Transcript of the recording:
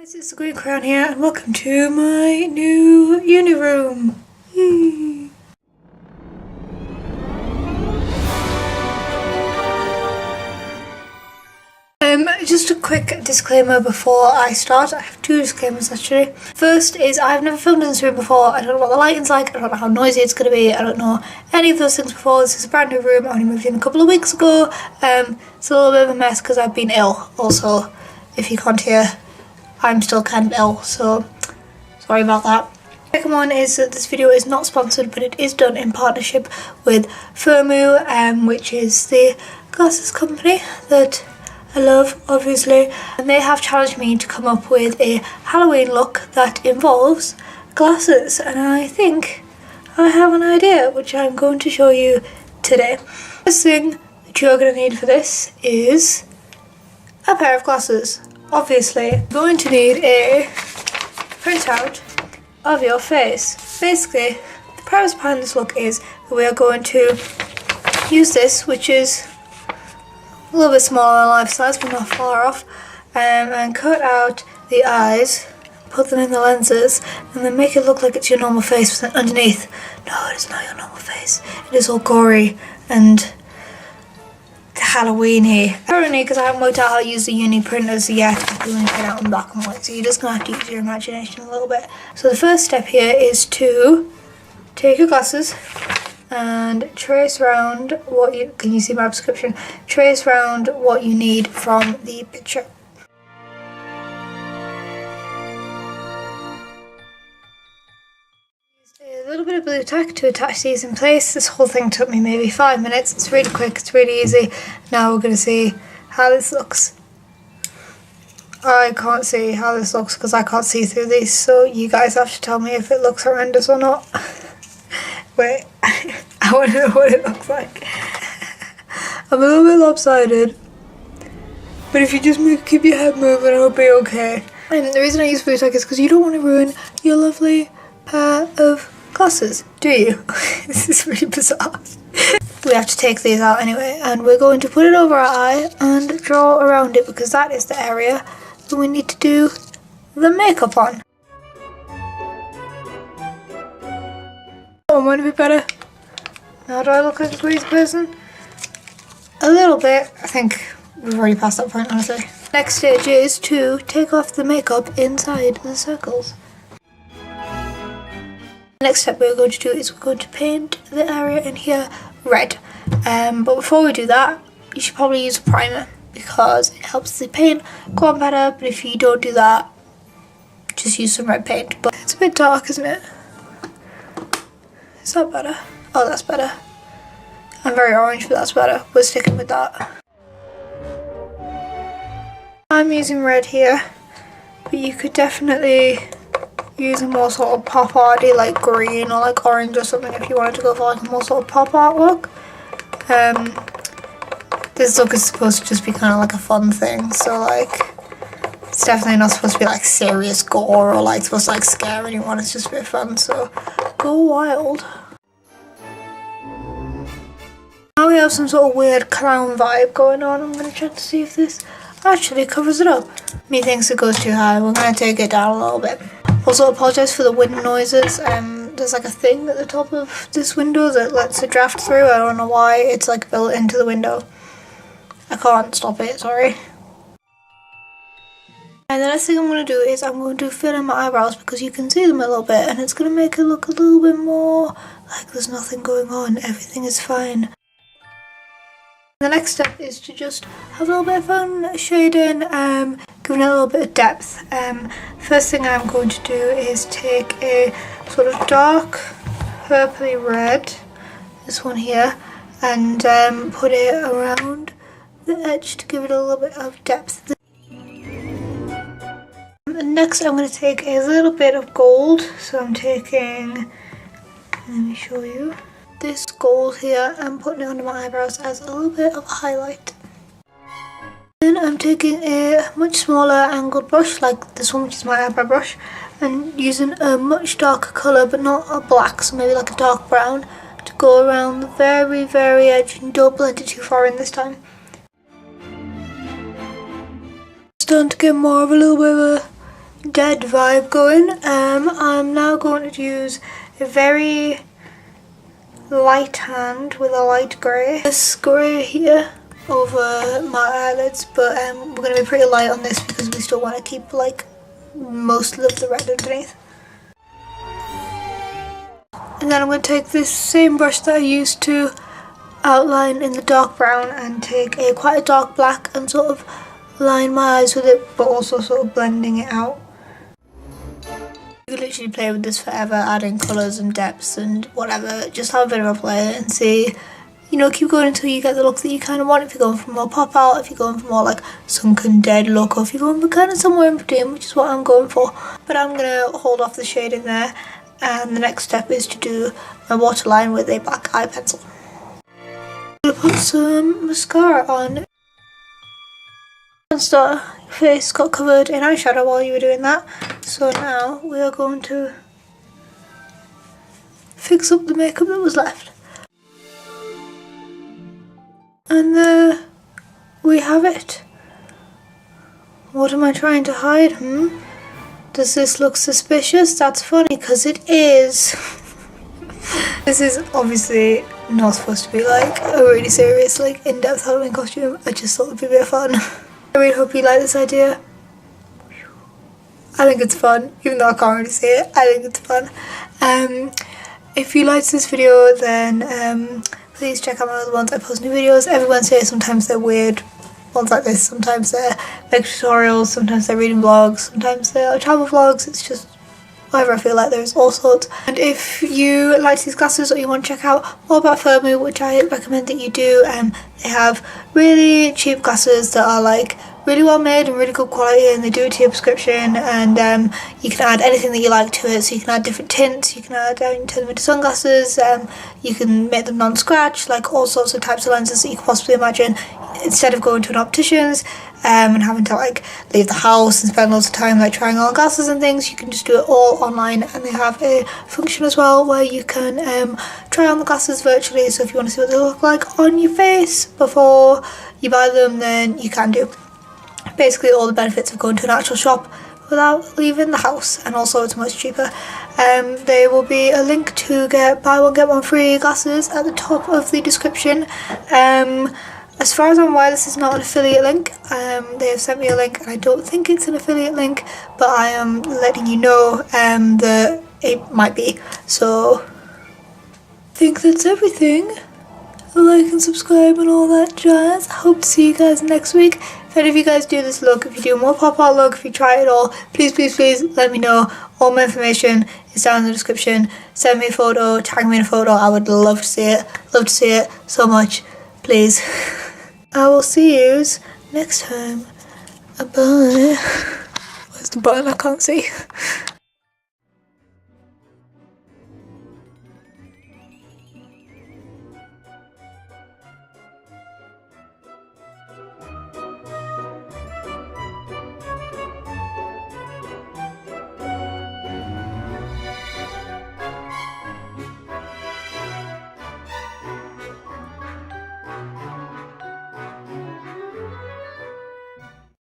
Guys, it's the Green Crown here and welcome to my new uni room. Yay. Just a quick disclaimer before I start. I have two disclaimers actually. First is I've never filmed in this room before. I don't know what the lighting's like, I don't know how noisy it's going to be, I don't know any of those things before. This is a brand new room, I only moved in a couple of weeks ago. It's a little bit of a mess because I've been ill. Also, if you can't hear, I'm still kind of ill, so sorry about that. The second one is that this video is not sponsored, but it is done in partnership with Firmoo, which is the glasses company that I love, obviously, and they have challenged me to come up with a Halloween look that involves glasses, and I think I have an idea which I'm going to show you today. First thing that you're going to need for this is a pair of glasses. Obviously, you're going to need a printout of your face. Basically, the premise behind this look is that we are going to use this, which is a little bit smaller than life size, but not far off, and cut out the eyes, put them in the lenses, and then make it look like it's your normal face, but then underneath, no, it is not your normal face. It is all gory and Halloween-y. Currently, because I haven't worked out how to use the uni printers yet, I can only print out in black and white, so you're just going to have to use your imagination a little bit. So the first step here is to take your glasses and trace round what you, can you see my prescription? Trace round what you need from the picture. A little bit of blue tack to attach these in place. This whole thing took me maybe 5 minutes. It's really quick, it's really easy. Now we're going to see how this looks. I can't see how this looks because I can't see through these, so you guys have to tell me if it looks horrendous or not. Wait, I want to know what it looks like. I'm a little bit lopsided, but if you just keep your head moving, it'll be okay. And the reason I use blue tack is because you don't want to ruin your lovely pair of glasses, do you? This is really bizarre. We have to take these out anyway, and we're going to put it over our eye and draw around it because that is the area that we need to do the makeup on. That one might be better. Now do I look like a crazy person? A little bit. I think we've already passed that point, honestly. Next stage is to take off the makeup inside the circles. The next step we're going to do is we're going to paint the area in here red. But before we do that, you should probably use a primer because it helps the paint go on better. But if you don't do that, just use some red paint. But it's a bit dark, isn't it? Is that better? Oh, that's better. I'm very orange, but that's better. We're sticking with that. I'm using red here, but you could definitely use a more sort of pop arty, like green or like orange or something if you wanted to go for like a more sort of pop art look. This look is supposed to just be kind of like a fun thing, so like it's definitely not supposed to be like serious gore or like supposed to like scare anyone. It's just a bit of fun, so go wild. Now we have some sort of weird clown vibe going on. I'm going to check to see if this actually covers it up. Methinks it goes too high. We're going to take it down a little bit. Also apologise for the wind noises. There's like a thing at the top of this window that lets a draft through. I don't know why. It's like built into the window. I can't stop it, sorry. And the next thing I'm going to do is I'm going to fill in my eyebrows because you can see them a little bit and it's going to make it look a little bit more like there's nothing going on. Everything is fine. The next step is to just have a little bit of fun shading, giving it a little bit of depth. First thing I'm going to do is take a sort of dark purpley red, this one here, and put it around the edge to give it a little bit of depth. Next I'm going to take a little bit of gold, so I'm taking, let me show you, this gold here and putting it under my eyebrows as a little bit of a highlight. Then I'm taking a much smaller angled brush like this one, which is my eyebrow brush, and using a much darker colour but not a black, so maybe like a dark brown, to go around the very, very edge, and don't blend it too far in this time. Starting to get more of a little bit of a dead vibe going. I'm now going to use a very light hand with a light grey. This grey here over my eyelids, but we're going to be pretty light on this because we still want to keep like most of the red underneath. And then I'm going to take this same brush that I used to outline in the dark brown and take quite a dark black and sort of line my eyes with it, but also sort of blending it out. You could literally play with this forever, adding colours and depths and whatever. Just have a bit of a play and see, you know, keep going until you get the look that you kind of want. If you're going for more pop out, if you're going for more like sunken dead look, or if you're going for kind of somewhere in between, which is what I'm going for. But I'm going to hold off the shade in there, and the next step is to do my waterline with a black eye pencil. I'm going to put some mascara on. Your face got covered in eyeshadow while you were doing that, so now we are going to fix up the makeup that was left. And there we have it. What am I trying to hide? Does this look suspicious? That's funny because it is. This is obviously not supposed to be like a really serious, like in-depth Halloween costume. I just thought it would be a bit of fun. I really hope you like this idea. I think it's fun, even though I can't really see it. I think it's fun. If you liked this video, then please check out my other ones. I post new videos every Wednesday. Sometimes they're weird ones like this. Sometimes they're like tutorials. Sometimes they're reading vlogs. Sometimes they're travel vlogs. It's just whatever I feel like. There's all sorts. And if you like these glasses or you want to check out more about Firmoo, which I recommend that you do, they have really cheap glasses that are like really well made and really good quality, and they do it to your prescription, and you can add anything that you like to it. So you can add different tints, you can add you can turn them into sunglasses, you can make them non-scratch, like all sorts of types of lenses that you can possibly imagine, instead of going to an optician's and having to like leave the house and spend lots of time like trying on glasses and things. You can just do it all online, and they have a function as well where you can try on the glasses virtually. So if you want to see what they look like on your face before you buy them, then you can do. Basically all the benefits of going to an actual shop without leaving the house, and also it's much cheaper. There will be a link to get buy one get one free glasses at the top of the description. As far as I'm aware, this is not an affiliate link. They have sent me a link and I don't think it's an affiliate link, but I am letting you know that it might be. So I think that's everything. Like and subscribe and all that jazz. I hope to see you guys next week. If any of you guys do this look, if you do more pop art look, if you try it all, please let me know. All my information is down in the description. Send me a photo, tag me in a photo. I would love to see it. Love to see it so much. Please. I will see yous next time. Bye. Where's the button? I can't see.